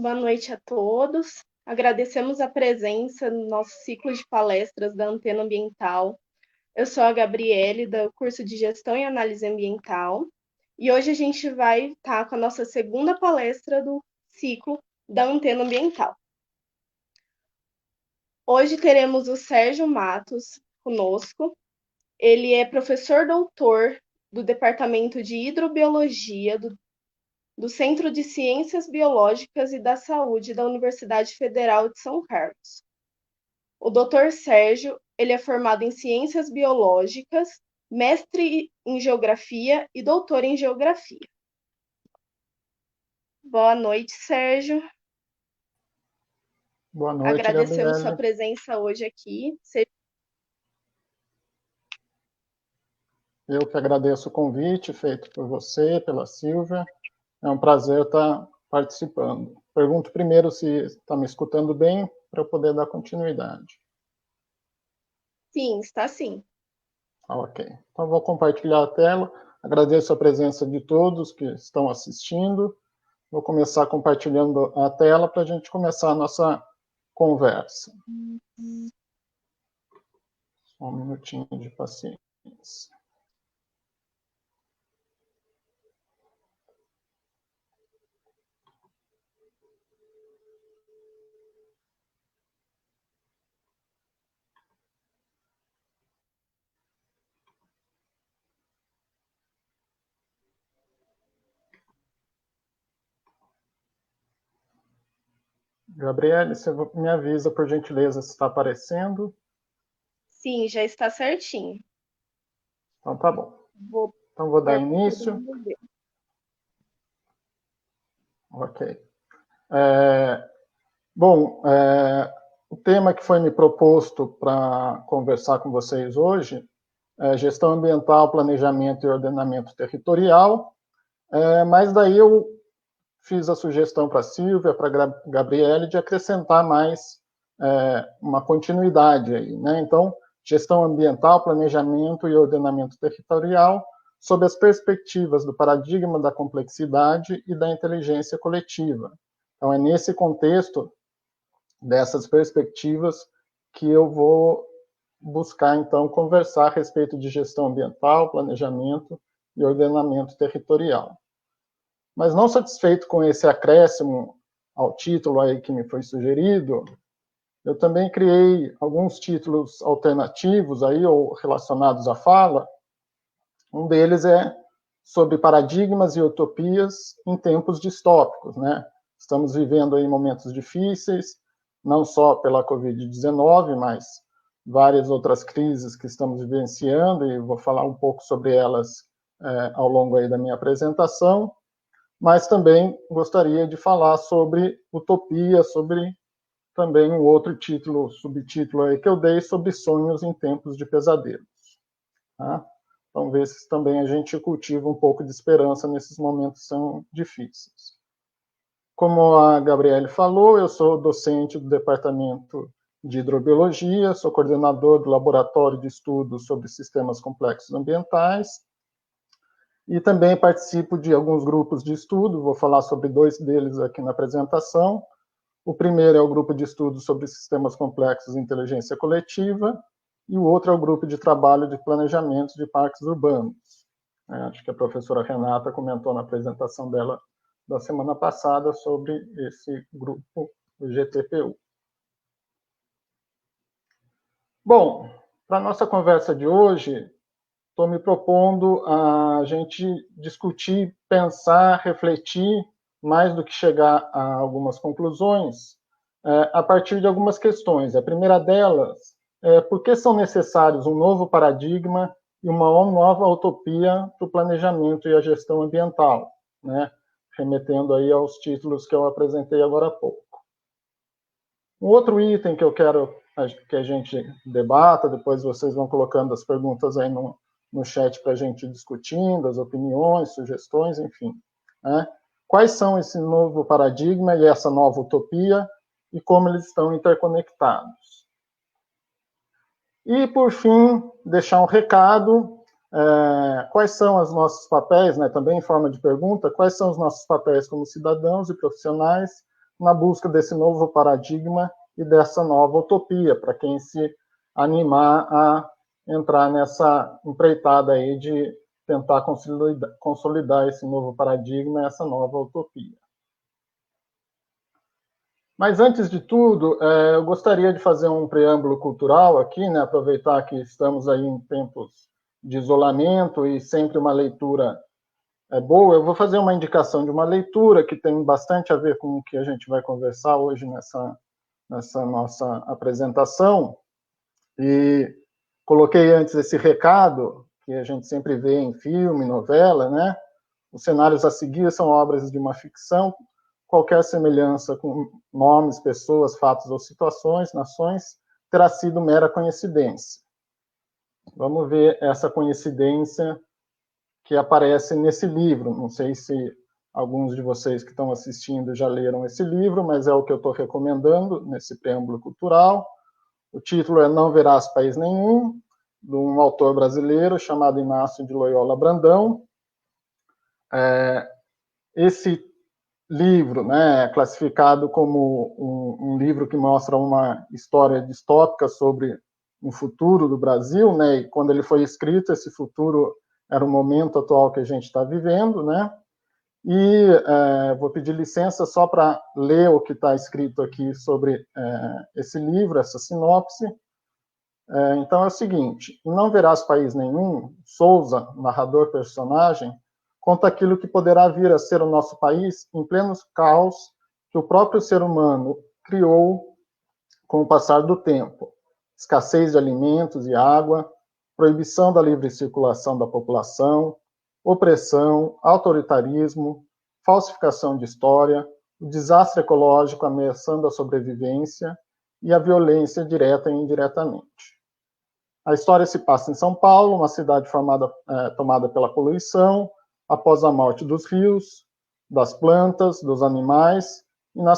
Boa noite a todos. Agradecemos a presença no nosso ciclo de palestras da Antena Ambiental. Eu sou a Gabriele, do curso de Gestão e Análise Ambiental, e hoje a gente vai estar com a nossa segunda palestra do ciclo da Antena Ambiental. Hoje teremos o Sérgio Matos conosco. Ele é professor doutor do Departamento de Hidrobiologia do Centro de Ciências Biológicas e da Saúde da Universidade Federal de São Carlos. O Dr. Sérgio, ele é formado em Ciências Biológicas, mestre em Geografia e doutor em Geografia. Boa noite, Sérgio. Boa noite, Agradecemos Gabriele. sua presença hoje aqui. Eu que agradeço o convite feito por você, pela Silvia. É um prazer estar participando. Pergunto primeiro se está me escutando bem, para eu poder dar continuidade. Sim, está sim. Ok. Então, vou compartilhar a tela. Agradeço a presença de todos que estão assistindo. Vou começar compartilhando a tela para a gente começar a nossa conversa. Só um minutinho de paciência. Gabriele, você me avisa, por gentileza, se está aparecendo. Sim, já está certinho. Então, tá bom. Vou Então, vou dar pôr para todo início. mundo ver. Ok. Bom, o tema que foi me proposto para conversar com vocês hoje é gestão ambiental, planejamento e ordenamento territorial, mas daí eu fiz a sugestão para a Silvia, para a Gabriele, de acrescentar mais uma continuidade aí, né? Então, gestão ambiental, planejamento e ordenamento territorial, sob as perspectivas do paradigma da complexidade e da inteligência coletiva. Então, é nesse contexto dessas perspectivas que eu vou buscar, então, conversar a respeito de gestão ambiental, planejamento e ordenamento territorial. Mas não satisfeito com esse acréscimo ao título aí que me foi sugerido, eu também criei alguns títulos alternativos aí, ou relacionados à fala. Um deles é sobre paradigmas e utopias em tempos distópicos, né? Estamos vivendo aí momentos difíceis, não só pela Covid-19, mas várias outras crises que estamos vivenciando, e vou falar um pouco sobre elas ao longo aí da minha apresentação, mas também gostaria de falar sobre utopia, sobre também um outro título, subtítulo aí que eu dei, sobre sonhos em tempos de pesadelos. Tá? Então, ver se também a gente cultiva um pouco de esperança nesses momentos que são difíceis. Como a Gabriele falou, eu sou docente do Departamento de Hidrobiologia, sou coordenador do Laboratório de Estudos sobre Sistemas Complexos Ambientais, e também participo de alguns grupos de estudo, vou falar sobre dois deles aqui na apresentação. O primeiro é o grupo de estudos sobre sistemas complexos e inteligência coletiva, e o outro é o grupo de trabalho de planejamento de parques urbanos. Acho que a professora Renata comentou na apresentação dela da semana passada sobre esse grupo, o GTPU. Bom, para a nossa conversa de hoje, estou me propondo a gente discutir, pensar, refletir, mais do que chegar a algumas conclusões, a partir de algumas questões. A primeira delas é por que são necessários um novo paradigma e uma nova utopia para o planejamento e a gestão ambiental, né? Remetendo aí aos títulos que eu apresentei agora há pouco. Um outro item que eu quero que a gente debata, depois vocês vão colocando as perguntas aí no chat para a gente ir discutindo, as opiniões, sugestões, enfim. Né? Quais são esse novo paradigma e essa nova utopia e como eles estão interconectados? E, por fim, deixar um recado, quais são os nossos papéis, né, também em forma de pergunta, quais são os nossos papéis como cidadãos e profissionais na busca desse novo paradigma e dessa nova utopia, para quem se animar a entrar nessa empreitada aí de tentar consolidar esse novo paradigma, essa nova utopia. Mas, antes de tudo, eu gostaria de fazer um preâmbulo cultural aqui, né, aproveitar que estamos aí em tempos de isolamento e sempre uma leitura boa. Eu vou fazer uma indicação de uma leitura que tem bastante a ver com o que a gente vai conversar hoje nessa nossa apresentação. E coloquei antes esse recado, que a gente sempre vê em filme, novela, né? Os cenários a seguir são obras de uma ficção. Qualquer semelhança com nomes, pessoas, fatos ou situações, nações, terá sido mera coincidência. Vamos ver essa coincidência que aparece nesse livro. Não sei se alguns de vocês que estão assistindo já leram esse livro, mas é o que eu estou recomendando nesse preâmbulo cultural. O título é Não Verás País Nenhum, de um autor brasileiro chamado Inácio de Loyola Brandão. Esse livro, né, é classificado como um livro que mostra uma história distópica sobre um futuro do Brasil, né, e quando ele foi escrito, esse futuro era o momento atual que a gente está vivendo, né, e vou pedir licença só para ler o que está escrito aqui sobre esse livro, essa sinopse. Então é o seguinte: Não Verás País Nenhum, Souza, narrador personagem, conta aquilo que poderá vir a ser o nosso país em pleno caos que o próprio ser humano criou com o passar do tempo. Escassez de alimentos e água, proibição da livre circulação da população, opressão, autoritarismo, falsificação de história, o desastre ecológico ameaçando a sobrevivência e a violência direta e indiretamente. A história se passa em São Paulo, uma cidade tomada pela poluição, após a morte dos rios, das plantas, dos animais, e na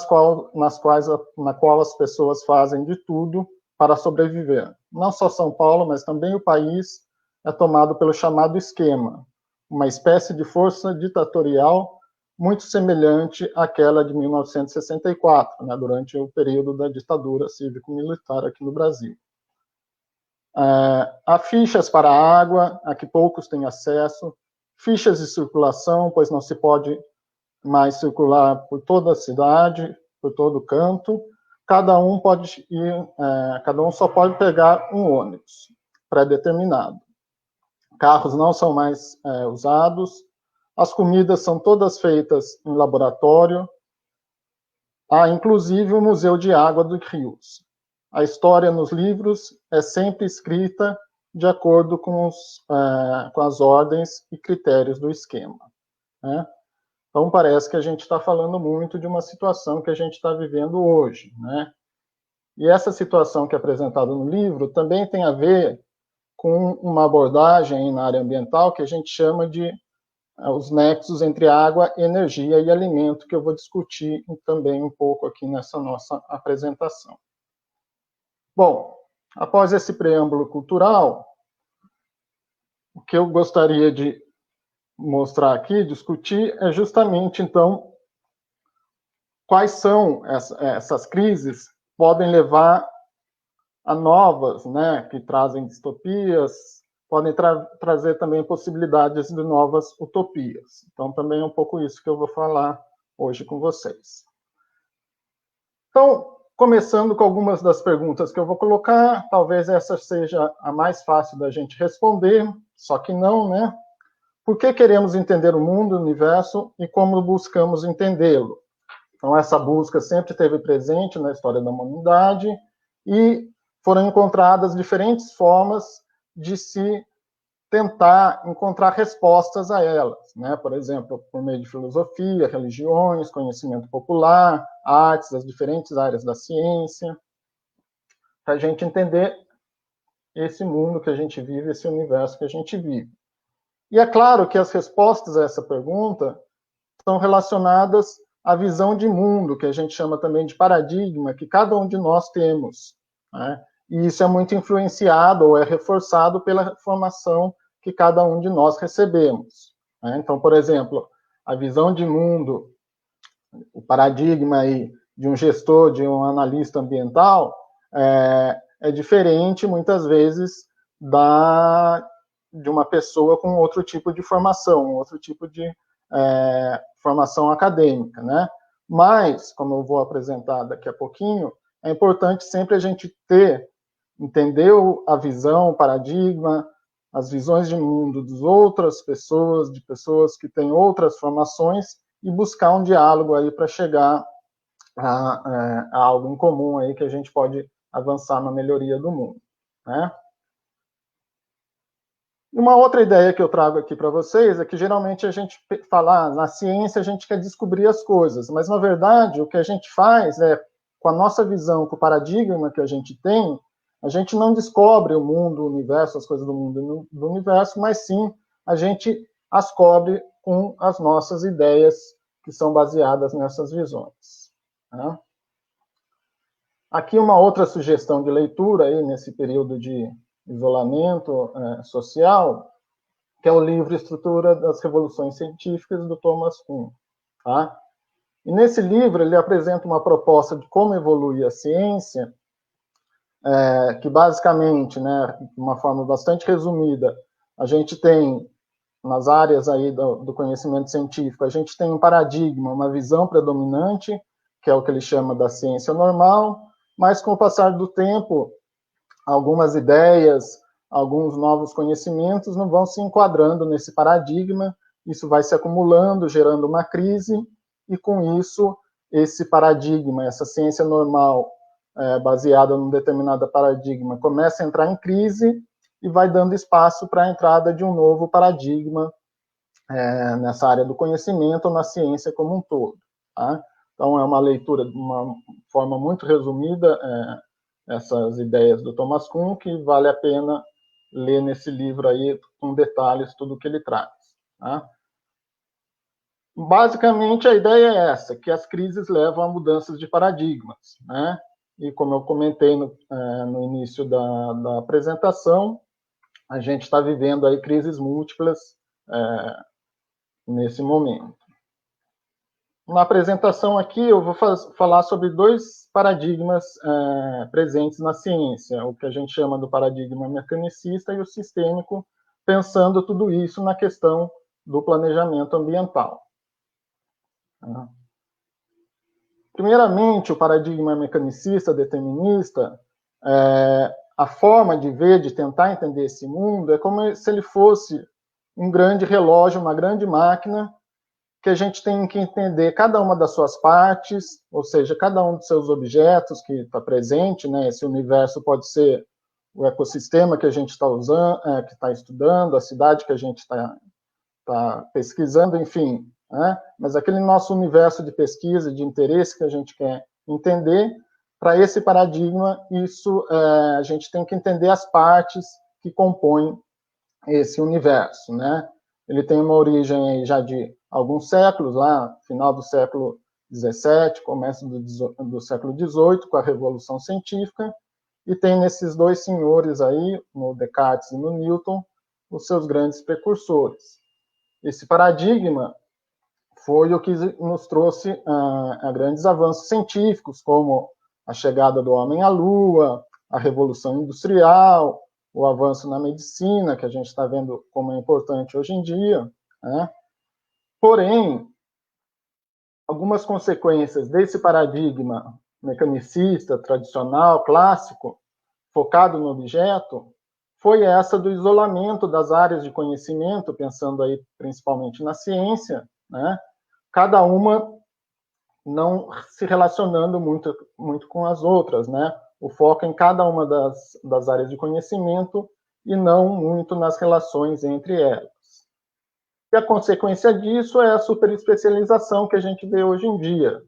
qual as pessoas fazem de tudo para sobreviver. Não só São Paulo, mas também o país é tomado pelo chamado esquema, uma espécie de força ditatorial muito semelhante àquela de 1964, né, durante o período da ditadura cívico-militar aqui no Brasil. Há fichas para a água, a que poucos têm acesso, fichas de circulação, pois não se pode mais circular por toda a cidade, por todo canto. Cada um só pode pegar um ônibus pré-determinado. Carros não são mais usados. As comidas são todas feitas em laboratório. Há, inclusive, o Museu de Água dos Rios. A história nos livros é sempre escrita de acordo com as ordens e critérios do esquema, né? Então, parece que a gente está falando muito de uma situação que a gente está vivendo hoje, né? E essa situação que é apresentada no livro também tem a ver com uma abordagem na área ambiental que a gente chama de os nexos entre água, energia e alimento, que eu vou discutir também um pouco aqui nessa nossa apresentação. Bom, após esse preâmbulo cultural, o que eu gostaria de mostrar aqui, discutir, é justamente, então, quais são essas crises que podem levar a novas, né, que trazem distopias, podem trazer também possibilidades de novas utopias. Então, também é um pouco isso que eu vou falar hoje com vocês. Então, começando com algumas das perguntas que eu vou colocar, talvez essa seja a mais fácil da gente responder, só que não, né? Por que queremos entender o mundo, o universo, e como buscamos entendê-lo? Então, essa busca sempre esteve presente na história da humanidade e foram encontradas diferentes formas de se tentar encontrar respostas a elas, né? Por exemplo, por meio de filosofia, religiões, conhecimento popular, artes, as diferentes áreas da ciência, para a gente entender esse mundo que a gente vive, esse universo que a gente vive. E é claro que as respostas a essa pergunta estão relacionadas à visão de mundo, que a gente chama também de paradigma, que cada um de nós temos, né? E isso é muito influenciado ou é reforçado pela formação que cada um de nós recebemos, né? Então, por exemplo, a visão de mundo, o paradigma aí de um gestor, de um analista ambiental, é diferente, muitas vezes, de uma pessoa com outro tipo de formação, outro tipo de formação acadêmica, né? Mas, como eu vou apresentar daqui a pouquinho, é importante sempre a gente entender a visão, o paradigma, as visões de mundo de outras pessoas, de pessoas que têm outras formações, e buscar um diálogo aí para chegar a algo em comum aí que a gente pode avançar na melhoria do mundo, né? Uma outra ideia que eu trago aqui para vocês é que geralmente a gente fala, na ciência a gente quer descobrir as coisas, mas na verdade o que a gente faz é, com a nossa visão, com o paradigma que a gente tem, a gente não descobre o mundo, o universo, as coisas do mundo do universo, mas sim a gente as cobre com as nossas ideias que são baseadas nessas visões, né? Aqui uma outra sugestão de leitura aí nesse período de isolamento social, que é o livro Estrutura das Revoluções Científicas, do Thomas Kuhn. Tá? E nesse livro ele apresenta uma proposta de como evoluir a ciência, que basicamente, né, de uma forma bastante resumida, a gente tem, nas áreas aí do conhecimento científico, a gente tem um paradigma, uma visão predominante, que é o que ele chama da ciência normal, mas com o passar do tempo, algumas ideias, alguns novos conhecimentos não vão se enquadrando nesse paradigma, isso vai se acumulando, gerando uma crise, e com isso, esse paradigma, essa ciência normal, baseada num determinado paradigma, começa a entrar em crise e vai dando espaço para a entrada de um novo paradigma nessa área do conhecimento ou na ciência como um todo. Tá? Então, é uma leitura de uma forma muito resumida, essas ideias do Thomas Kuhn, que vale a pena ler nesse livro aí, com detalhes, tudo que ele traz. Tá? Basicamente, a ideia é essa, que as crises levam a mudanças de paradigmas, né? E como eu comentei no início da apresentação, a gente está vivendo aí crises múltiplas nesse momento. Na apresentação aqui, eu vou falar sobre dois paradigmas presentes na ciência, o que a gente chama do paradigma mecanicista e o sistêmico, pensando tudo isso na questão do planejamento ambiental. Primeiramente, o paradigma mecanicista, determinista, a forma de ver, de tentar entender esse mundo, é como se ele fosse um grande relógio, uma grande máquina, que a gente tem que entender cada uma das suas partes, ou seja, cada um dos seus objetos que está presente, né? Esse universo pode ser o ecossistema que a gente está usando, que está estudando, a cidade que a gente está pesquisando, enfim, né? Mas aquele nosso universo de pesquisa, de interesse que a gente quer entender, para esse paradigma, a gente tem que entender as partes que compõem esse universo, né? Ele tem uma origem aí já de alguns séculos, lá, final do século XVII, começo do século XVIII, com a Revolução Científica, e tem nesses dois senhores aí, no Descartes e no Newton, os seus grandes precursores. Esse paradigma foi o que nos trouxe a grandes avanços científicos, como a chegada do homem à Lua, a Revolução Industrial, o avanço na medicina, que a gente está vendo como é importante hoje em dia, né? Porém, algumas consequências desse paradigma mecanicista, tradicional, clássico, focado no objeto, foi essa do isolamento das áreas de conhecimento, pensando aí principalmente na ciência, né? Cada uma não se relacionando muito com as outras, né? O foco em cada uma das áreas de conhecimento e não muito nas relações entre elas. E a consequência disso é a superespecialização que a gente vê hoje em dia.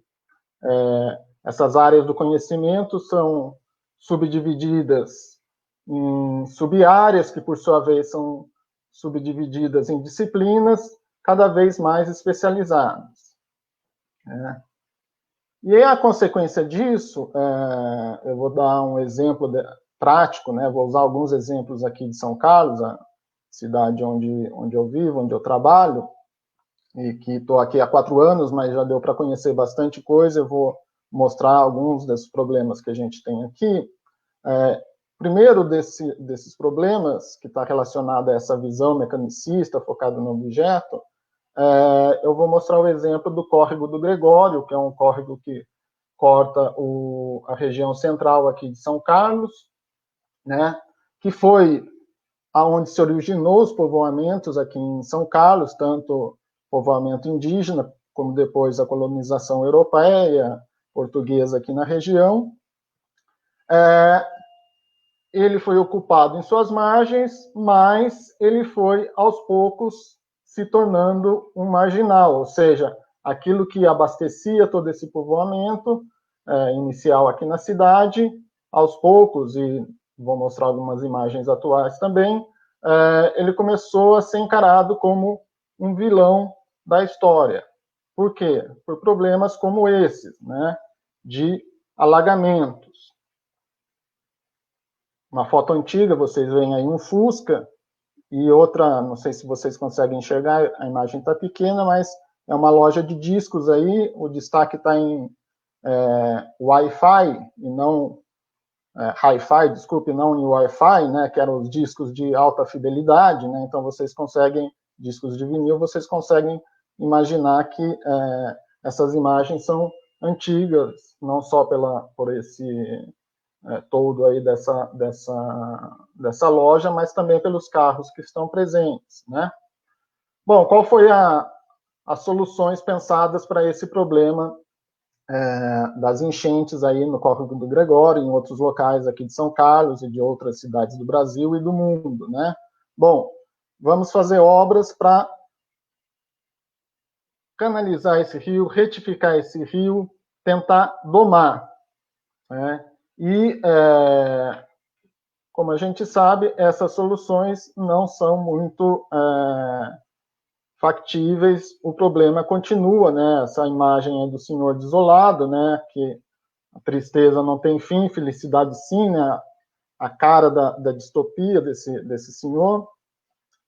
Essas áreas do conhecimento são subdivididas em sub-áreas, que por sua vez são subdivididas em disciplinas cada vez mais especializadas. E aí, a consequência disso, eu vou dar um exemplo prático, né? Vou usar alguns exemplos aqui de São Carlos, a cidade onde eu vivo, onde eu trabalho, e que estou aqui há 4 anos, mas já deu para conhecer bastante coisa. Eu vou mostrar alguns desses problemas que a gente tem aqui. Primeiro desses problemas, que está relacionado a essa visão mecanicista, focada no objeto, eu vou mostrar o exemplo do córrego do Gregório, que é um córrego que corta a região central aqui de São Carlos, né, que foi aonde se originou os povoamentos aqui em São Carlos, tanto povoamento indígena, como depois a colonização europeia, portuguesa aqui na região. Ele foi ocupado em suas margens, mas ele foi, aos poucos, se tornando um marginal, ou seja, aquilo que abastecia todo esse povoamento inicial aqui na cidade, aos poucos, e vou mostrar algumas imagens atuais também, ele começou a ser encarado como um vilão da história. Por quê? Por problemas como esses, né, de alagamentos. Uma foto antiga, vocês veem aí um Fusca, e outra, não sei se vocês conseguem enxergar, a imagem está pequena, mas é uma loja de discos aí, o destaque está em Wi-Fi, e não Hi-Fi, desculpe, não em Wi-Fi, né, que eram os discos de alta fidelidade, né, então vocês conseguem, discos de vinil, vocês conseguem imaginar que essas imagens são antigas, não só por esse todo aí dessa loja, mas também pelos carros que estão presentes, né? Bom, qual foi as soluções pensadas para esse problema das enchentes aí no Córrego do Gregório, em outros locais aqui de São Carlos e de outras cidades do Brasil e do mundo, né? Bom, vamos fazer obras para canalizar esse rio, retificar esse rio, tentar domar, né? E, como a gente sabe, essas soluções não são muito factíveis, o problema continua, né? Essa imagem é do senhor desolado, né? Que a tristeza não tem fim, felicidade sim, né? A cara da distopia desse senhor.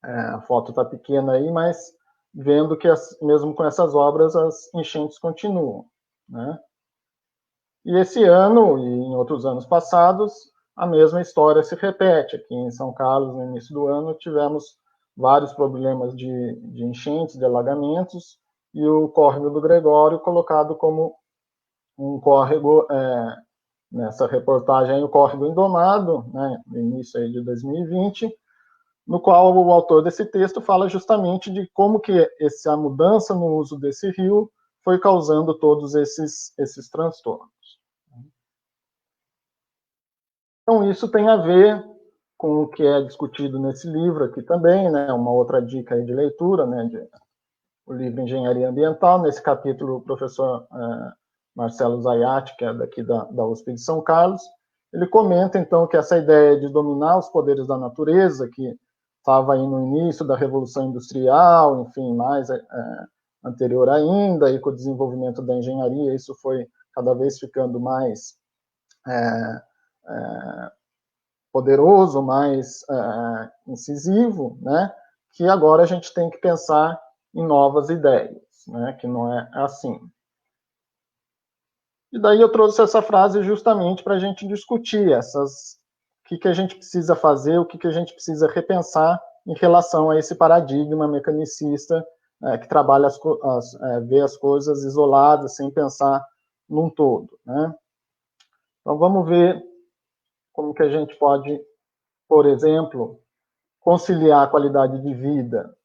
A foto está pequena aí, mas vendo que mesmo com essas obras as enchentes continuam, né? E esse ano, e em outros anos passados, a mesma história se repete. Aqui em São Carlos, no início do ano, tivemos vários problemas de enchentes, de alagamentos, e o córrego do Gregório colocado como um córrego, nessa reportagem, o córrego indomado, né, no início aí de 2020, no qual o autor desse texto fala justamente de como que a mudança no uso desse rio foi causando todos esses transtornos. Então, isso tem a ver com o que é discutido nesse livro aqui também, né? Uma outra dica aí de leitura, né? O livro Engenharia Ambiental. Nesse capítulo, o professor Marcelo Zayat, que é daqui da USP de São Carlos, ele comenta, então, que essa ideia de dominar os poderes da natureza, que estava aí no início da Revolução Industrial, enfim, mais anterior ainda, e com o desenvolvimento da engenharia, isso foi cada vez ficando mais poderoso, mais incisivo, né? Que agora a gente tem que pensar em novas ideias, né? Que não é assim. E daí eu trouxe essa frase justamente para a gente discutir o que a gente precisa fazer, o que a gente precisa repensar em relação a esse paradigma mecanicista que trabalha vê as coisas isoladas, sem pensar num todo, né? Então vamos ver como que a gente pode, por exemplo, conciliar a qualidade de vida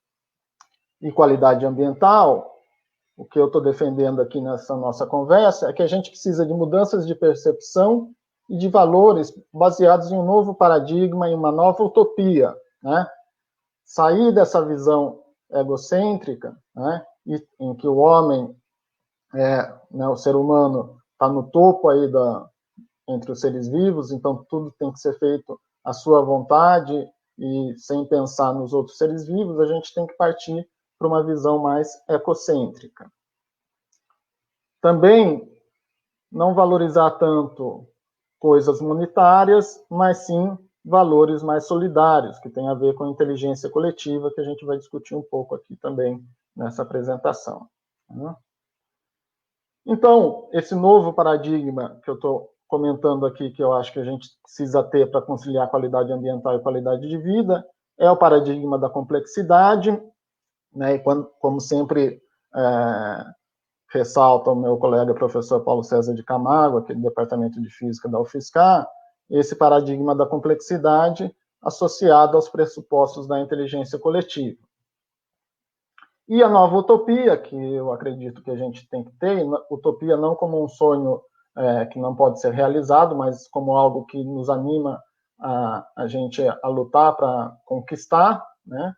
e qualidade ambiental. O que eu estou defendendo aqui nessa nossa conversa é que a gente precisa de mudanças de percepção e de valores baseados em um novo paradigma, em uma nova utopia, né? Sair dessa visão egocêntrica, né? Em que o homem, né, o ser humano, está no topo aí entre os seres vivos, então tudo tem que ser feito à sua vontade e sem pensar nos outros seres vivos. A gente tem que partir para uma visão mais ecocêntrica. Também não valorizar tanto coisas monetárias, mas sim valores mais solidários, que tem a ver com a inteligência coletiva, que a gente vai discutir um pouco aqui também nessa apresentação. Então, esse novo paradigma que eu estou comentando aqui, que eu acho que a gente precisa ter para conciliar qualidade ambiental e qualidade de vida, é o paradigma da complexidade, né? E como sempre ressalta o meu colega professor Paulo César de Camargo, aqui do Departamento de Física da UFSCar, esse paradigma da complexidade associado aos pressupostos da inteligência coletiva. E a nova utopia, que eu acredito que a gente tem que ter, utopia não como um sonho que não pode ser realizado, mas como algo que nos anima a gente a lutar para conquistar, né?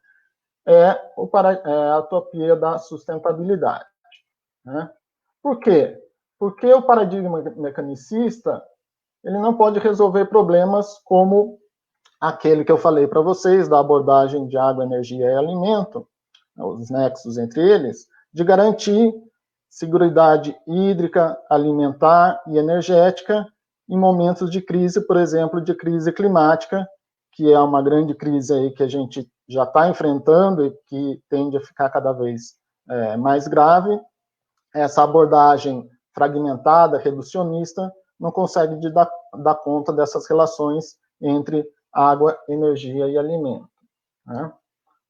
É a utopia da sustentabilidade. Né? Por quê? Porque o paradigma mecanicista ele não pode resolver problemas como aquele que eu falei para vocês, da abordagem de água, energia e alimento, os nexos entre eles, de garantir seguridade hídrica, alimentar e energética em momentos de crise, por exemplo, de crise climática, que é uma grande crise aí que a gente já está enfrentando e que tende a ficar cada vez mais grave. Essa abordagem fragmentada, reducionista, não consegue dar conta dessas relações entre água, energia e alimento. Né?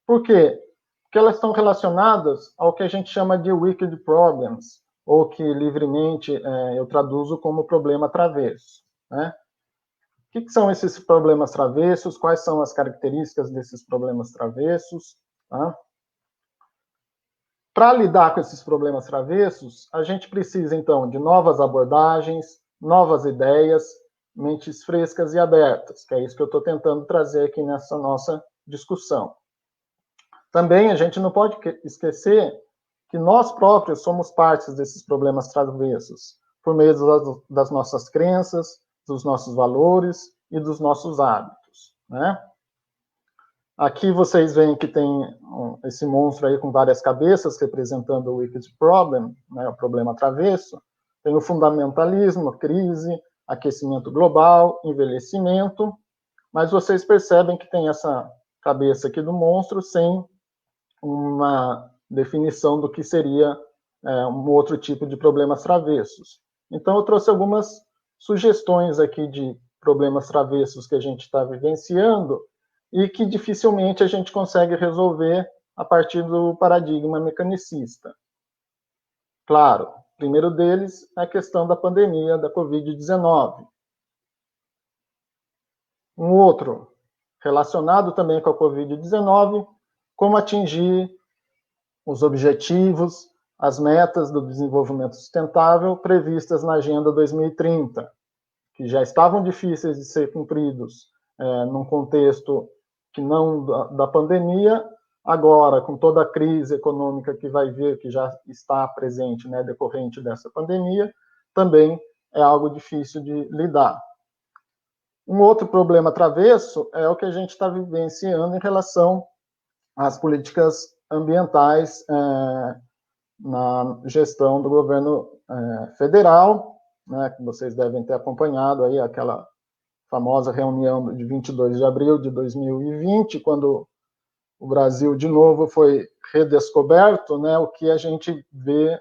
Por quê? Porque elas estão relacionadas ao que a gente chama de wicked problems, ou que livremente eu traduzo como problema travesso. Né? O que são esses problemas travessos? Quais são as características desses problemas travessos? Tá? Para lidar com esses problemas travessos, a gente precisa, então, de novas abordagens, novas ideias, mentes frescas e abertas, que é isso que eu estou tentando trazer aqui nessa nossa discussão. Também a gente não pode esquecer que nós próprios somos partes desses problemas travessos, por meio das nossas crenças, dos nossos valores e dos nossos hábitos, né? Aqui vocês veem que tem esse monstro aí com várias cabeças, representando o wicked problem, né, o problema travesso. Tem o fundamentalismo, a crise, aquecimento global, envelhecimento, mas vocês percebem que tem essa cabeça aqui do monstro sem uma definição do que seria um outro tipo de problemas travessos. Então, eu trouxe algumas sugestões aqui de problemas travessos que a gente está vivenciando e que dificilmente a gente consegue resolver a partir do paradigma mecanicista. Claro, o primeiro deles é a questão da pandemia da Covid-19. Um outro, relacionado também com a Covid-19, como atingir os objetivos, as metas do desenvolvimento sustentável previstas na Agenda 2030, que já estavam difíceis de ser cumpridos num contexto que não da pandemia, agora, com toda a crise econômica que vai vir, que já está presente, né, decorrente dessa pandemia, também é algo difícil de lidar. Um outro problema travesso é o que a gente está vivenciando em relação às políticas ambientais na gestão do governo federal, né, que vocês devem ter acompanhado aí aquela famosa reunião de 22 de abril de 2020, quando o Brasil de novo foi redescoberto, né, o que a gente vê,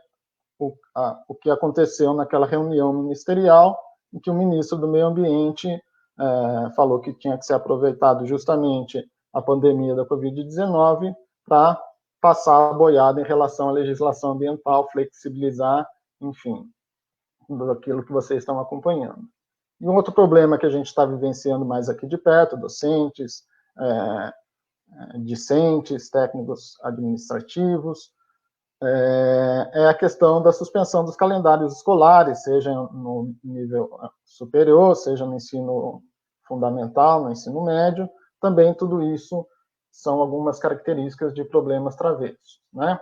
o que aconteceu naquela reunião ministerial, em que o ministro do Meio Ambiente falou que tinha que ser aproveitado justamente a pandemia da Covid-19 para passar a boiada em relação à legislação ambiental, flexibilizar, enfim, tudo aquilo que vocês estão acompanhando. E um outro problema que a gente está vivenciando mais aqui de perto, docentes, discentes, técnicos administrativos, é a questão da suspensão dos calendários escolares, seja no nível superior, seja no ensino fundamental, no ensino médio, também tudo isso são algumas características de problemas travessos, né?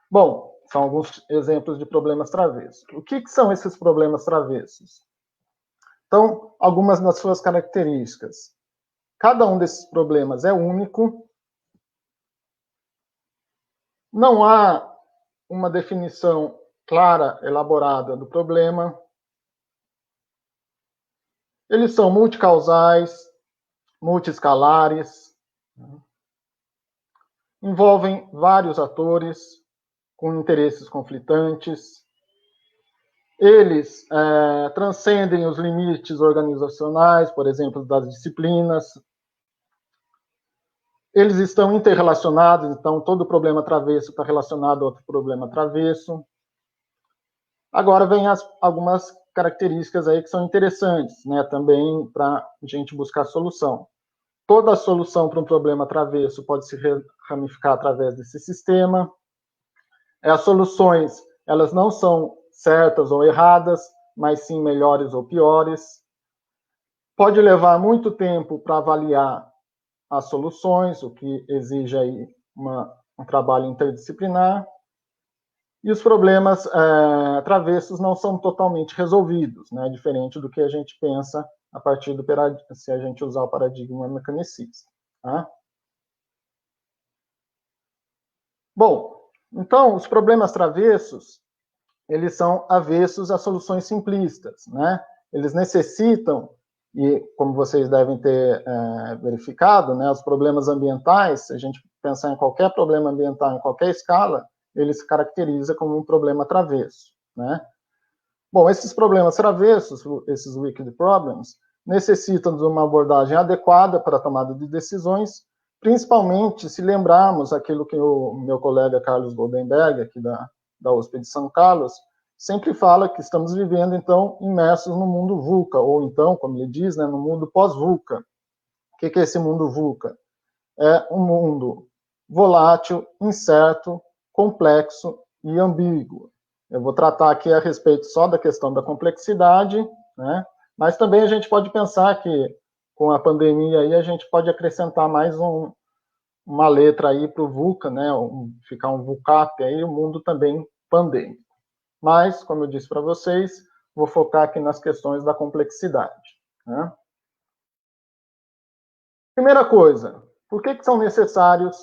Bom, são alguns exemplos de problemas travessos. O que são esses problemas travessos? Então, algumas das suas características. Cada um desses problemas é único. Não há uma definição clara, elaborada do problema. Eles são multicausais, multiescalares, envolvem vários atores com interesses conflitantes. Eles transcendem os limites organizacionais, por exemplo, das disciplinas. Eles estão interrelacionados, então todo problema travesso está relacionado a outro problema travesso. Agora vem algumas características aí que são interessantes, né, também para a gente buscar solução. Toda solução para um problema travesso pode se ramificar através desse sistema. As soluções, elas não são certas ou erradas, mas sim melhores ou piores. Pode levar muito tempo para avaliar as soluções, o que exige aí um trabalho interdisciplinar. E os problemas travessos não são totalmente resolvidos, né? Diferente do que a gente pensa a partir do se a gente usar o paradigma mecanicista. Tá? Bom, então, os problemas travessos, eles são avessos a soluções simplistas, né? Eles necessitam, e como vocês devem ter verificado, né, os problemas ambientais, se a gente pensar em qualquer problema ambiental em qualquer escala, ele se caracteriza como um problema travesso, né? Bom, esses problemas travessos, esses wicked problems, necessitam de uma abordagem adequada para a tomada de decisões, principalmente se lembrarmos aquilo que o meu colega Carlos Goldenberg, aqui da USP de São Carlos, sempre fala que estamos vivendo, então, imersos no mundo VUCA, ou então, como ele diz, né, no mundo pós-VUCA. O que é esse mundo VUCA? É um mundo volátil, incerto, complexo e ambíguo. Eu vou tratar aqui a respeito só da questão da complexidade, né? Mas também a gente pode pensar que com a pandemia aí a gente pode acrescentar mais uma letra aí para o VUCA, né? Ficar um VUCAP aí, o mundo também pandêmico. Mas, como eu disse para vocês, vou focar aqui nas questões da complexidade. Né? Primeira coisa, por que são necessários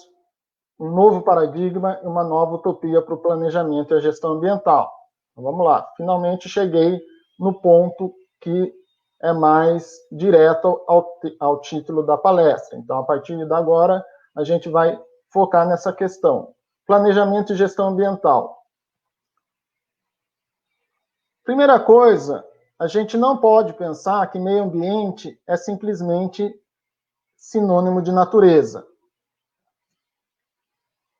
um novo paradigma e uma nova utopia para o planejamento e a gestão ambiental? Então, vamos lá, finalmente cheguei no ponto que é mais direto ao título da palestra. Então, a partir de agora, a gente vai focar nessa questão. Planejamento e gestão ambiental. Primeira coisa, a gente não pode pensar que meio ambiente é simplesmente sinônimo de natureza.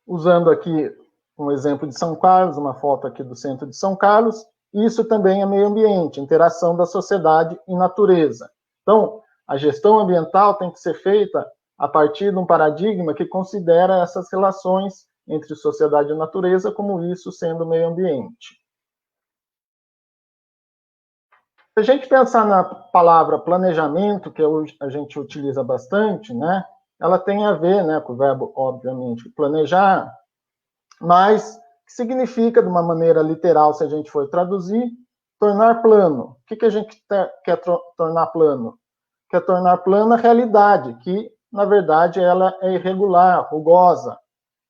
Usando aqui um exemplo de São Carlos, uma foto aqui do centro de São Carlos, isso também é meio ambiente, interação da sociedade e natureza. Então, a gestão ambiental tem que ser feita a partir de um paradigma que considera essas relações entre sociedade e natureza como isso sendo meio ambiente. Se a gente pensar na palavra planejamento, que a gente utiliza bastante, né, ela tem a ver, né, com o verbo, obviamente, planejar, mas que significa, de uma maneira literal, se a gente for traduzir, tornar plano. O que a gente quer tornar plano? Quer tornar plana a realidade, que, na verdade, ela é irregular, rugosa,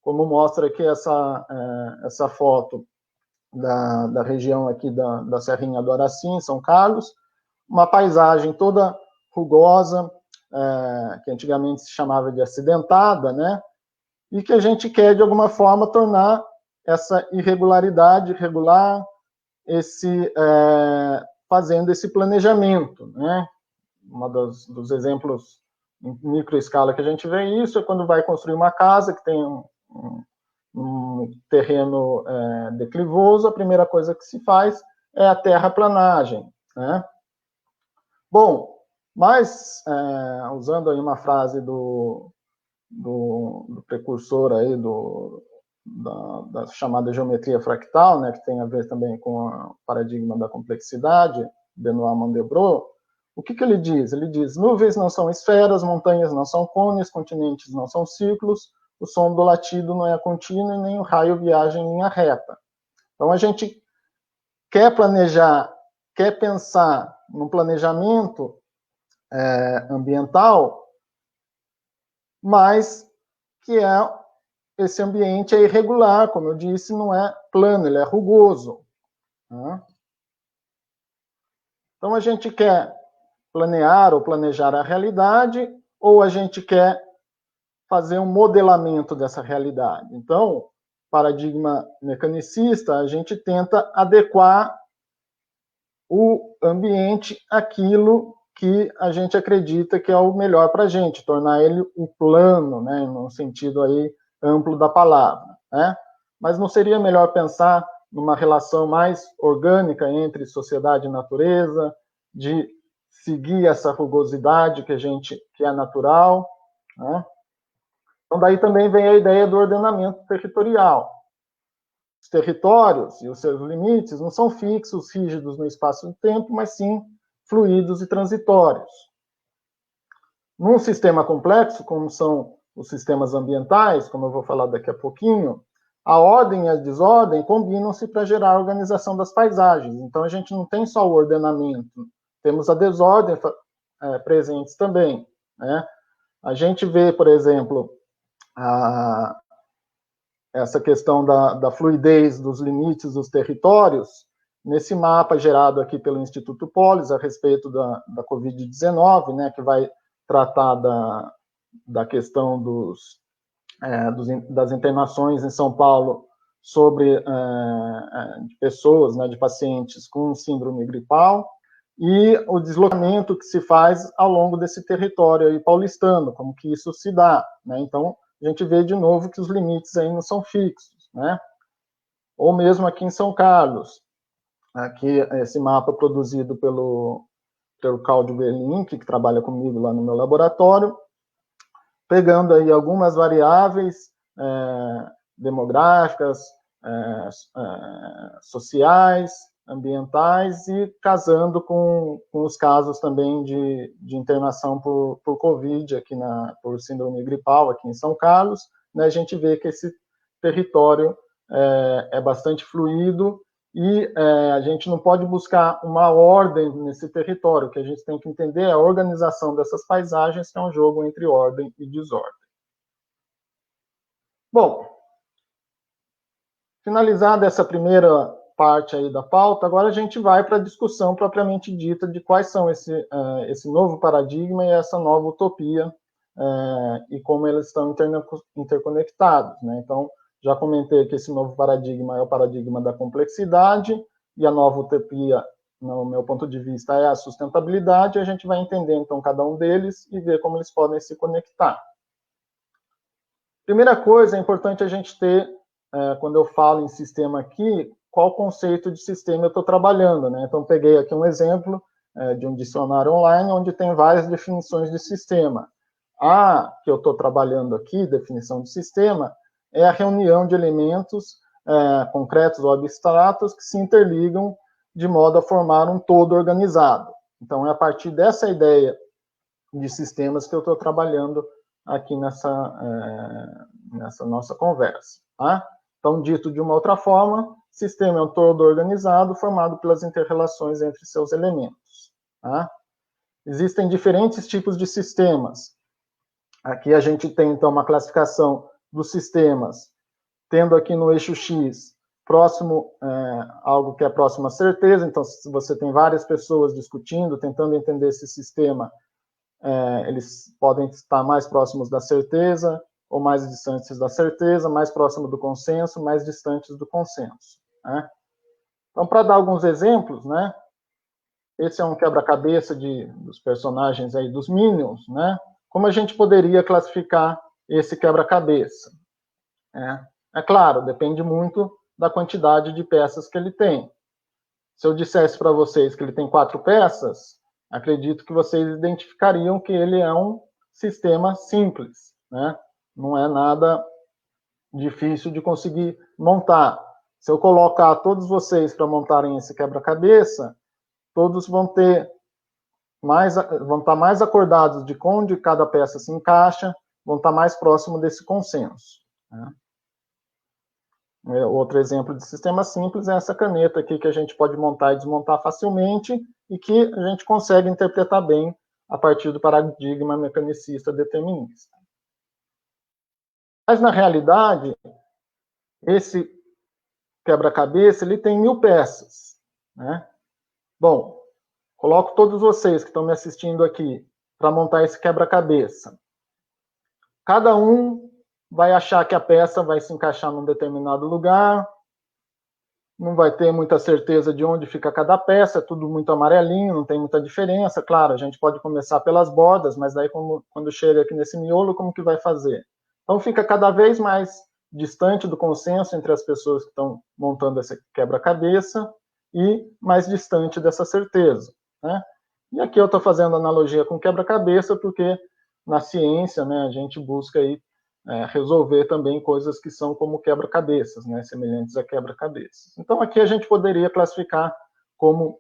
como mostra aqui essa foto da região aqui da Serrinha do Araci, em São Carlos, uma paisagem toda rugosa, que antigamente se chamava de acidentada, né? E que a gente quer, de alguma forma, tornar essa irregularidade regular, fazendo esse planejamento, né? Dos exemplos em microescala que a gente vê isso é quando vai construir uma casa que tem um terreno declivoso, a primeira coisa que se faz é a terraplanagem, né? Bom, mas, usando aí uma frase do precursor aí da chamada geometria fractal, né, que tem a ver também com o paradigma da complexidade, Benoît Mandelbrot, o que ele diz? Ele diz, nuvens não são esferas, montanhas não são cones, continentes não são círculos, o som do latido não é contínuo e nem o raio viaja em linha reta. Então, a gente quer planejar, quer pensar num planejamento ambiental, mas que esse ambiente é irregular, como eu disse, não é plano, ele é rugoso. Né? Então, a gente quer planear ou planejar a realidade, ou a gente quer fazer um modelamento dessa realidade. Então, paradigma mecanicista, a gente tenta adequar o ambiente aquilo que a gente acredita que é o melhor para a gente, tornar ele o plano, né, no sentido aí amplo da palavra, né? Mas não seria melhor pensar numa relação mais orgânica entre sociedade e natureza, de seguir essa rugosidade que é natural, né? Então daí também vem a ideia do ordenamento territorial. Os territórios e os seus limites não são fixos, rígidos no espaço e tempo, mas sim fluidos e transitórios. Num sistema complexo, como são os sistemas ambientais, como eu vou falar daqui a pouquinho, a ordem e a desordem combinam-se para gerar a organização das paisagens. Então, a gente não tem só o ordenamento, temos a desordem presentes também, né? A gente vê, por exemplo, essa questão da fluidez dos limites dos territórios, nesse mapa gerado aqui pelo Instituto Polis a respeito da Covid-19, né, que vai tratar da questão das internações em São Paulo sobre pessoas, né, de pacientes com síndrome gripal, e o deslocamento que se faz ao longo desse território aí paulistano, como que isso se dá, né? Então, a gente vê de novo que os limites aí não são fixos, né? Ou mesmo aqui em São Carlos, aqui esse mapa produzido pelo Cláudio Berlink, que trabalha comigo lá no meu laboratório, pegando aí algumas variáveis demográficas, sociais, ambientais e casando com os casos também de internação por Covid, por síndrome gripal aqui em São Carlos, né, a gente vê que esse território é bastante fluido e a gente não pode buscar uma ordem nesse território, o que a gente tem que entender é a organização dessas paisagens, que é um jogo entre ordem e desordem. Bom, finalizada essa primeira parte aí da pauta, agora a gente vai para a discussão propriamente dita de quais são esse novo paradigma e essa nova utopia e como eles estão interconectados, né? Então, já comentei que esse novo paradigma é o paradigma da complexidade e a nova utopia, no meu ponto de vista, é a sustentabilidade. A gente vai entender, então, cada um deles e ver como eles podem se conectar. Primeira coisa, é importante a gente ter, quando eu falo em sistema aqui, qual conceito de sistema eu estou trabalhando, né? Então, peguei aqui um exemplo de um dicionário online, onde tem várias definições de sistema. A que eu estou trabalhando aqui, definição de sistema, é a reunião de elementos concretos ou abstratos que se interligam de modo a formar um todo organizado. Então, é a partir dessa ideia de sistemas que eu estou trabalhando aqui nessa nossa conversa. Tá? Então, dito de uma outra forma, sistema é um todo organizado formado pelas interrelações entre seus elementos. Tá? Existem diferentes tipos de sistemas. Aqui a gente tem, então, uma classificação dos sistemas, tendo aqui no eixo X, próximo, algo que é próximo à certeza. Então, se você tem várias pessoas discutindo, tentando entender esse sistema, eles podem estar mais próximos da certeza, ou mais distantes da certeza, mais próximo do consenso, mais distantes do consenso. Né? Então, para dar alguns exemplos, né? Esse é um quebra-cabeça dos personagens aí dos Minions, né? Como a gente poderia classificar esse quebra-cabeça? É claro, depende muito da quantidade de peças que ele tem. Se eu dissesse para vocês que ele tem 4 peças, acredito que vocês identificariam que ele é um sistema simples, né? Não é nada difícil de conseguir montar. Se eu colocar todos vocês para montarem esse quebra-cabeça, todos vão estar mais acordados de onde cada peça se encaixa, vão estar mais próximo desse consenso. Né? Outro exemplo de sistema simples é essa caneta aqui, que a gente pode montar e desmontar facilmente e que a gente consegue interpretar bem a partir do paradigma mecanicista determinista. Mas, na realidade, esse quebra-cabeça ele tem 1000 peças. Né? Bom, coloco todos vocês que estão me assistindo aqui para montar esse quebra-cabeça. Cada um vai achar que a peça vai se encaixar num determinado lugar, não vai ter muita certeza de onde fica cada peça, é tudo muito amarelinho, não tem muita diferença. Claro, a gente pode começar pelas bordas, mas daí quando chega aqui nesse miolo, como que vai fazer? Então fica cada vez mais distante do consenso entre as pessoas que estão montando esse quebra-cabeça e mais distante dessa certeza, né? E aqui eu estou fazendo analogia com quebra-cabeça porque na ciência, né, a gente busca aí resolver também coisas que são como quebra-cabeças, né, semelhantes a quebra-cabeças. Então, aqui a gente poderia classificar como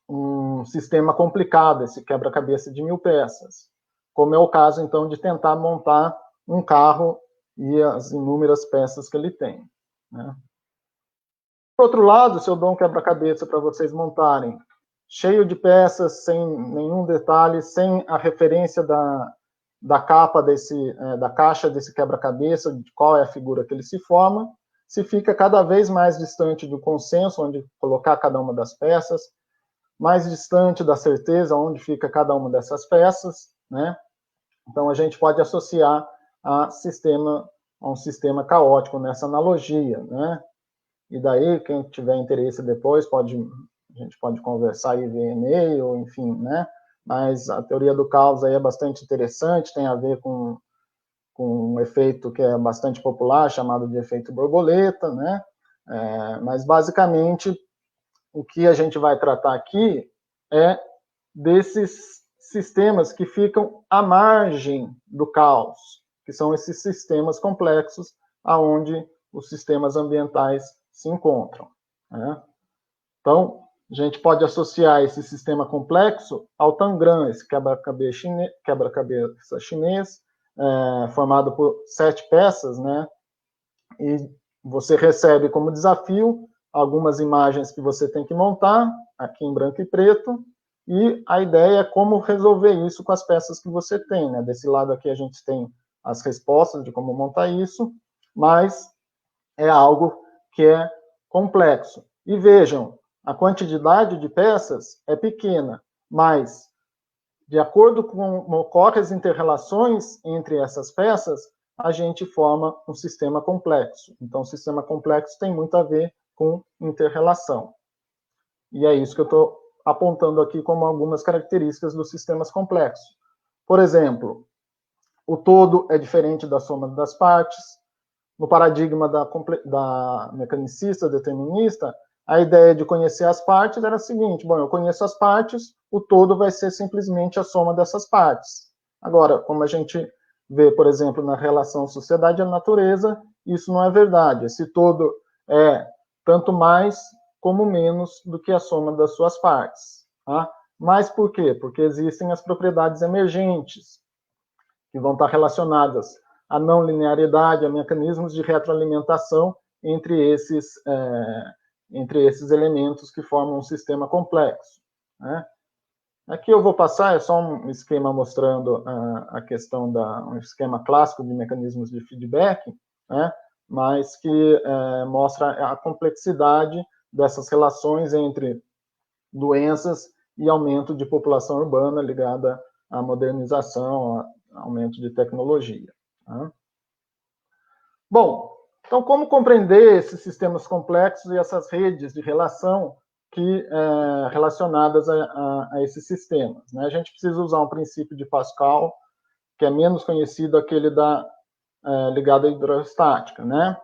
um sistema complicado, esse quebra-cabeça de 1000 peças, como é o caso, então, de tentar montar um carro e as inúmeras peças que ele tem, né? Por outro lado, se eu dou um quebra-cabeça para vocês montarem, cheio de peças, sem nenhum detalhe, sem a referência da capa da caixa desse quebra-cabeça, de qual é a figura que ele se forma, se fica cada vez mais distante do consenso, onde colocar cada uma das peças, mais distante da certeza, onde fica cada uma dessas peças, né? Então, a gente pode associar a um sistema caótico nessa analogia, né? E daí, quem tiver interesse depois, a gente pode conversar e ver e-mail, enfim, né? Mas a teoria do caos aí é bastante interessante, tem a ver com um efeito que é bastante popular, chamado de efeito borboleta, né? Mas, basicamente, o que a gente vai tratar aqui é desses sistemas que ficam à margem do caos, que são esses sistemas complexos, aonde os sistemas ambientais se encontram, né? Então, a gente pode associar esse sistema complexo ao Tangram, esse quebra-cabeça chinês, formado por 7 peças, né? E você recebe como desafio algumas imagens que você tem que montar, aqui em branco e preto, e a ideia é como resolver isso com as peças que você tem, né? Desse lado aqui a gente tem as respostas de como montar isso, mas é algo que é complexo. E vejam, a quantidade de peças é pequena, mas de acordo com como ocorrem as interrelações entre essas peças, a gente forma um sistema complexo. Então, o sistema complexo tem muito a ver com interrelação. E é isso que eu estou apontando aqui como algumas características dos sistemas complexos. Por exemplo, o todo é diferente da soma das partes. No paradigma da mecanicista determinista, a ideia de conhecer as partes era a seguinte: bom, eu conheço as partes, o todo vai ser simplesmente a soma dessas partes. Agora, como a gente vê, por exemplo, na relação sociedade e natureza, isso não é verdade. Esse todo é tanto mais como menos do que a soma das suas partes. Tá? Mas por quê? Porque existem as propriedades emergentes, que vão estar relacionadas à não linearidade, a mecanismos de retroalimentação entre esses elementos que formam um sistema complexo, né? Aqui eu vou passar, é só um esquema mostrando a questão um esquema clássico de mecanismos de feedback, né? Mas que mostra a complexidade dessas relações entre doenças e aumento de população urbana ligada à modernização, aumento de tecnologia. Tá? Bom, então como compreender esses sistemas complexos e essas redes de relação relacionadas a esses sistemas, né? A gente precisa usar um princípio de Pascal, que é menos conhecido, aquele ligado à hidrostática, né?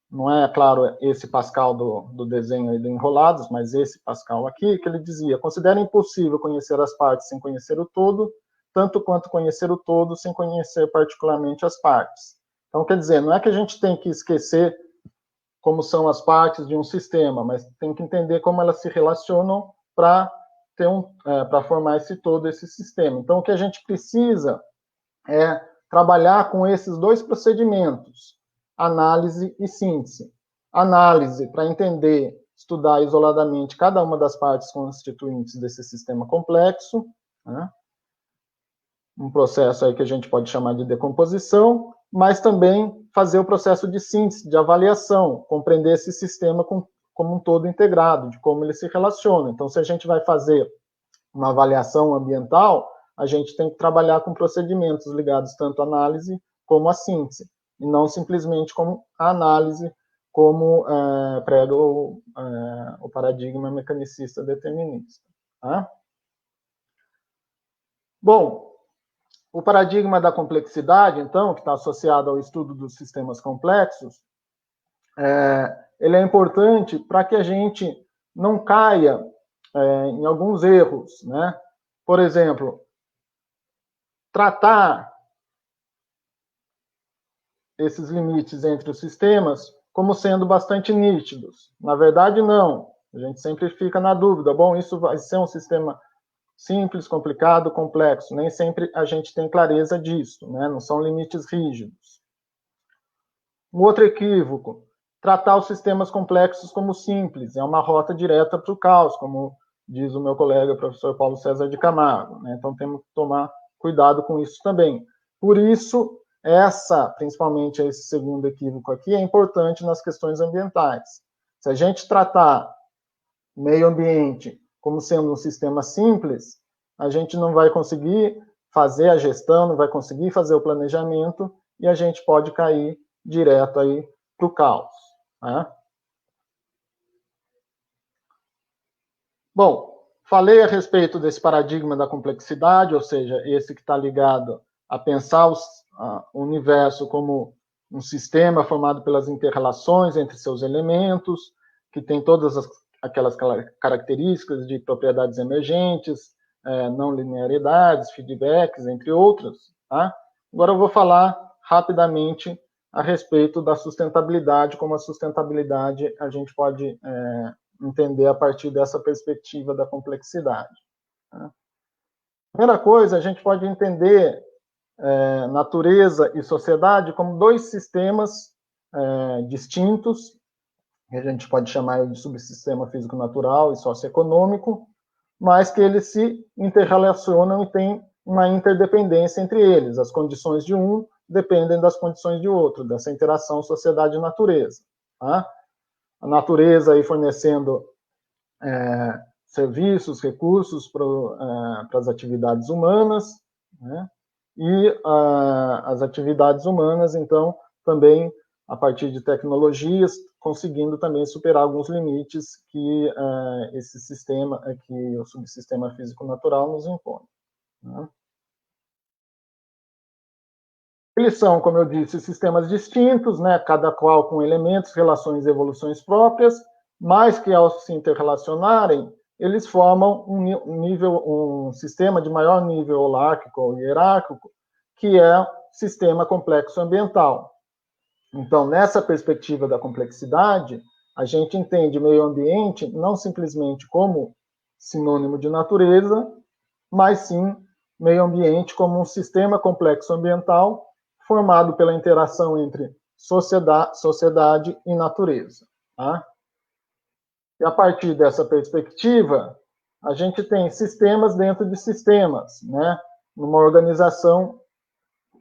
Não é, claro, esse Pascal do desenho aí do Enrolados, mas esse Pascal aqui, que ele dizia: considera impossível conhecer as partes sem conhecer o todo, tanto quanto conhecer o todo sem conhecer particularmente as partes. Então, quer dizer, não é que a gente tem que esquecer como são as partes de um sistema, mas tem que entender como elas se relacionam para formar esse todo, esse sistema. Então, o que a gente precisa é trabalhar com esses dois procedimentos, análise e síntese. Análise, para entender, estudar isoladamente cada uma das partes constituintes desse sistema complexo, né? Um processo aí que a gente pode chamar de decomposição, mas também fazer o processo de síntese, de avaliação, compreender esse sistema como um todo integrado, de como ele se relaciona. Então, se a gente vai fazer uma avaliação ambiental, a gente tem que trabalhar com procedimentos ligados tanto à análise como à síntese, e não simplesmente como a análise como prega o paradigma mecanicista determinista. Tá? Bom, o paradigma da complexidade, então, que está associado ao estudo dos sistemas complexos, ele é importante para que a gente não caia em alguns erros, né? Por exemplo, tratar esses limites entre os sistemas como sendo bastante nítidos. Na verdade, não. A gente sempre fica na dúvida. Bom, isso vai ser um sistema simples, complicado, complexo. Nem sempre a gente tem clareza disso, né? Não são limites rígidos. Um outro equívoco, tratar os sistemas complexos como simples. É uma rota direta para o caos, como diz o meu colega, professor Paulo César de Camargo, né? Então, temos que tomar cuidado com isso também. Por isso, principalmente esse segundo equívoco aqui, é importante nas questões ambientais. Se a gente tratar meio ambiente como sendo um sistema simples, a gente não vai conseguir fazer a gestão, não vai conseguir fazer o planejamento e a gente pode cair direto aí para o caos. Né? Bom, falei a respeito desse paradigma da complexidade, ou seja, esse que está ligado a pensar o universo como um sistema formado pelas inter-relações entre seus elementos, que tem todas aquelas características de propriedades emergentes, não linearidades, feedbacks, entre outras. Tá? Agora eu vou falar rapidamente a respeito da sustentabilidade, como a sustentabilidade a gente pode entender a partir dessa perspectiva da complexidade. Tá? Primeira coisa, a gente pode entender natureza e sociedade como dois sistemas distintos, que a gente pode chamar de subsistema físico-natural e socioeconômico, mas que eles se interrelacionam e têm uma interdependência entre eles. As condições de um dependem das condições de outro, dessa interação sociedade-natureza. Tá? A natureza aí fornecendo serviços, recursos para as atividades humanas, né? E as atividades humanas, então, também, a partir de tecnologias, conseguindo também superar alguns limites que esse sistema, que o subsistema físico-natural nos impõe. Né? Eles são, como eu disse, sistemas distintos, né, cada qual com elementos, relações e evoluções próprias, mas que, ao se interrelacionarem, eles formam um sistema de maior nível holárquico ou hierárquico, que é o sistema complexo ambiental. Então, nessa perspectiva da complexidade, a gente entende meio ambiente não simplesmente como sinônimo de natureza, mas sim meio ambiente como um sistema complexo ambiental formado pela interação entre sociedade e natureza. Tá? E a partir dessa perspectiva, a gente tem sistemas dentro de sistemas, né? Numa organização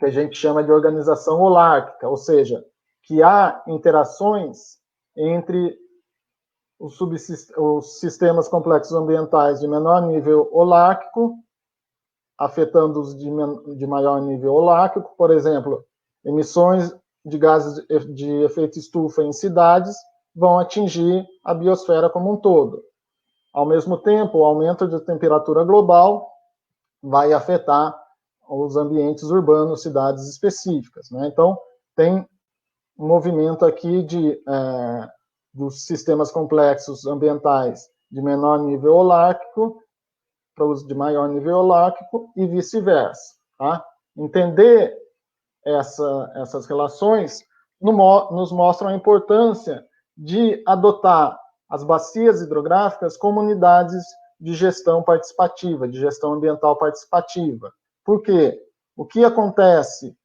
que a gente chama de organização holárquica, ou seja, que há interações entre os sistemas complexos ambientais de menor nível holárquico, afetando os de maior nível holárquico, por exemplo, emissões de gases de efeito estufa em cidades vão atingir a biosfera como um todo. Ao mesmo tempo, o aumento de temperatura global vai afetar os ambientes urbanos, cidades específicas. Né? Então, tem um movimento aqui dos sistemas complexos ambientais de menor nível holárquico para os de maior nível holárquico e vice-versa. Tá? Entender essas relações nos mostram a importância de adotar as bacias hidrográficas como unidades de gestão participativa, de gestão ambiental participativa. Por quê? O que acontece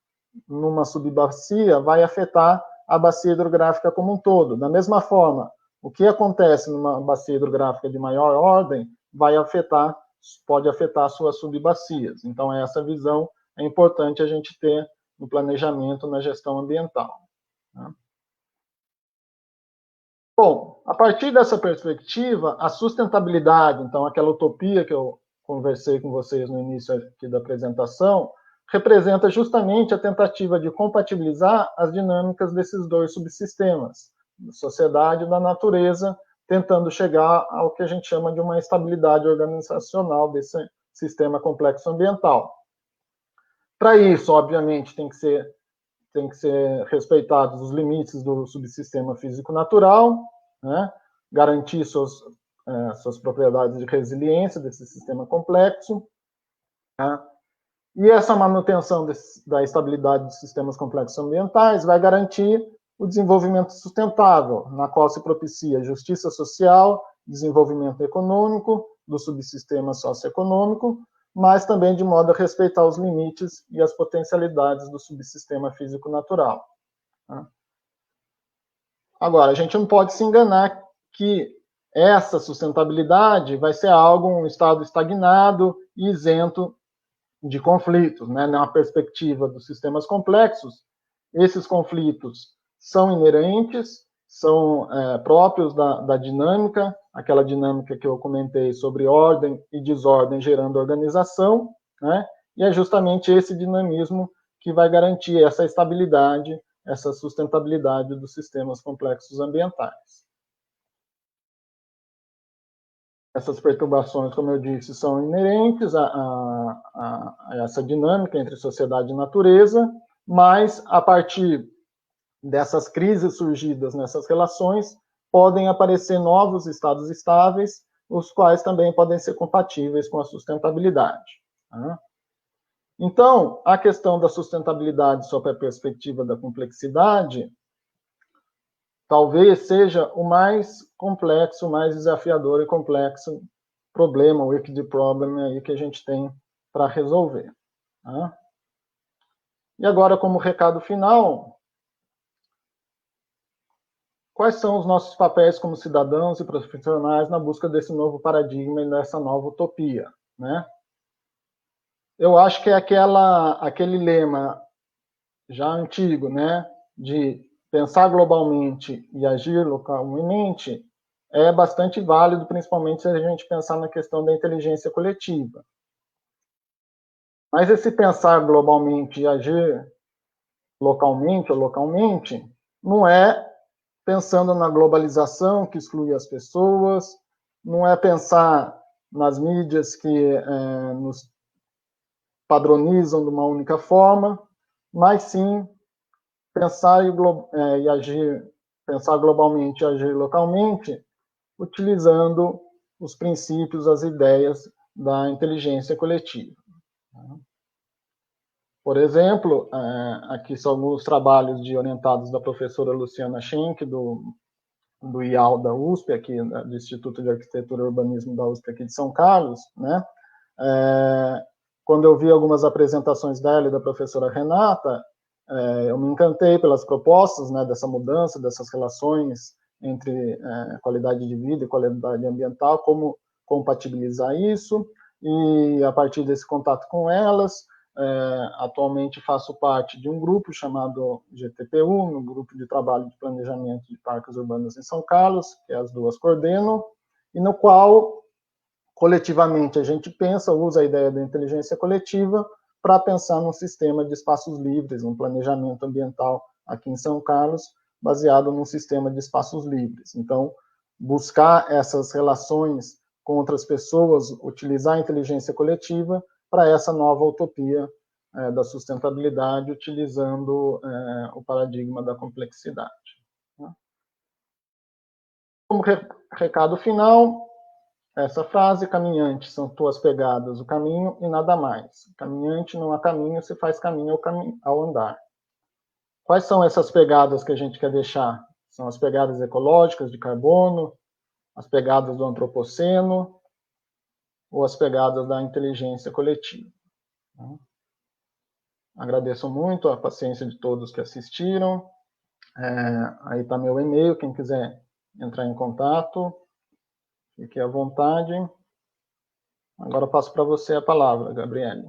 numa subbacia vai afetar a bacia hidrográfica como um todo. Da mesma forma, o que acontece numa bacia hidrográfica de maior ordem pode afetar suas subbacias. Então, essa visão é importante a gente ter no planejamento, na gestão ambiental. Né? Bom, a partir dessa perspectiva, a sustentabilidade, então aquela utopia que eu conversei com vocês no início aqui da apresentação, representa justamente a tentativa de compatibilizar as dinâmicas desses dois subsistemas, sociedade e da natureza, tentando chegar ao que a gente chama de uma estabilidade organizacional desse sistema complexo ambiental. Para isso, obviamente, tem que ser respeitados os limites do subsistema físico-natural, né? Garantir suas propriedades de resiliência desse sistema complexo, né? E essa manutenção da estabilidade dos sistemas complexos ambientais vai garantir o desenvolvimento sustentável, na qual se propicia justiça social, desenvolvimento econômico do subsistema socioeconômico, mas também de modo a respeitar os limites e as potencialidades do subsistema físico-natural. Agora, a gente não pode se enganar que essa sustentabilidade vai ser um estado estagnado e isento de conflitos, né? Na perspectiva dos sistemas complexos, esses conflitos são inerentes, são próprios da dinâmica, aquela dinâmica que eu comentei sobre ordem e desordem gerando organização, né? E é justamente esse dinamismo que vai garantir essa estabilidade, essa sustentabilidade dos sistemas complexos ambientais. Essas perturbações, como eu disse, são inerentes a essa dinâmica entre sociedade e natureza, mas a partir dessas crises surgidas nessas relações, podem aparecer novos estados estáveis, os quais também podem ser compatíveis com a sustentabilidade. Então, a questão da sustentabilidade sob a perspectiva da complexidade talvez seja o mais complexo, o mais desafiador e complexo problema, o wicked problem aí que a gente tem para resolver. E agora, como recado final, quais são os nossos papéis como cidadãos e profissionais na busca desse novo paradigma e dessa nova utopia, né? Eu acho que é aquele lema já antigo, né, de pensar globalmente e agir localmente, é bastante válido, principalmente se a gente pensar na questão da inteligência coletiva. Mas esse pensar globalmente e agir localmente não é pensando na globalização que exclui as pessoas, não é pensar nas mídias que nos padronizam de uma única forma, mas sim pensar e agir, pensar globalmente e agir localmente, utilizando os princípios, as ideias da inteligência coletiva. Por exemplo, aqui são alguns trabalhos orientados da professora Luciana Schenck, do IAL da USP, aqui do Instituto de Arquitetura e Urbanismo da USP aqui de São Carlos, né? Quando eu vi algumas apresentações dela e da professora Renata, eu me encantei pelas propostas, né, dessa mudança, dessas relações entre qualidade de vida e qualidade ambiental, como compatibilizar isso, e a partir desse contato com elas, atualmente faço parte de um grupo chamado GTPU, no Grupo de Trabalho de Planejamento de Parques Urbanos em São Carlos, que as duas coordenam, e no qual, coletivamente, a gente usa a ideia da inteligência coletiva para pensar num sistema de espaços livres, um planejamento ambiental aqui em São Carlos, baseado num sistema de espaços livres. Então, buscar essas relações com outras pessoas, utilizar a inteligência coletiva para essa nova utopia da sustentabilidade, utilizando o paradigma da complexidade. Como recado final, essa frase: caminhante, são tuas pegadas, o caminho e nada mais. Caminhante, não há caminho, se faz caminho ao andar. Quais são essas pegadas que a gente quer deixar? São as pegadas ecológicas de carbono, as pegadas do antropoceno, ou as pegadas da inteligência coletiva. Agradeço muito a paciência de todos que assistiram. Aí está meu e-mail, quem quiser entrar em contato, fique à vontade. Agora eu passo para você a palavra, Gabriele.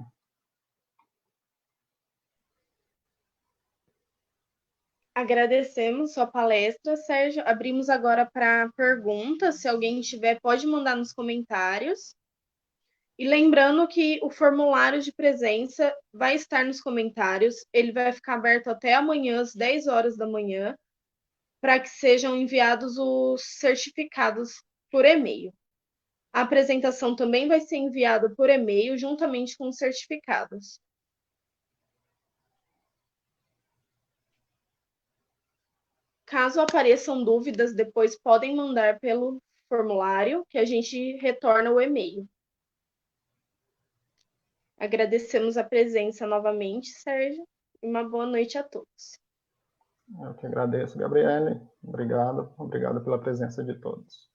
Agradecemos sua palestra, Sérgio. Abrimos agora para perguntas. Se alguém tiver, pode mandar nos comentários. E lembrando que o formulário de presença vai estar nos comentários. Ele vai ficar aberto até amanhã, às 10 horas da manhã, para que sejam enviados os certificados por e-mail. A apresentação também vai ser enviada por e-mail juntamente com os certificados. Caso apareçam dúvidas, depois podem mandar pelo formulário que a gente retorna o e-mail. Agradecemos a presença novamente, Sérgio, e uma boa noite a todos. Eu que agradeço, Gabriele. Obrigado pela presença de todos.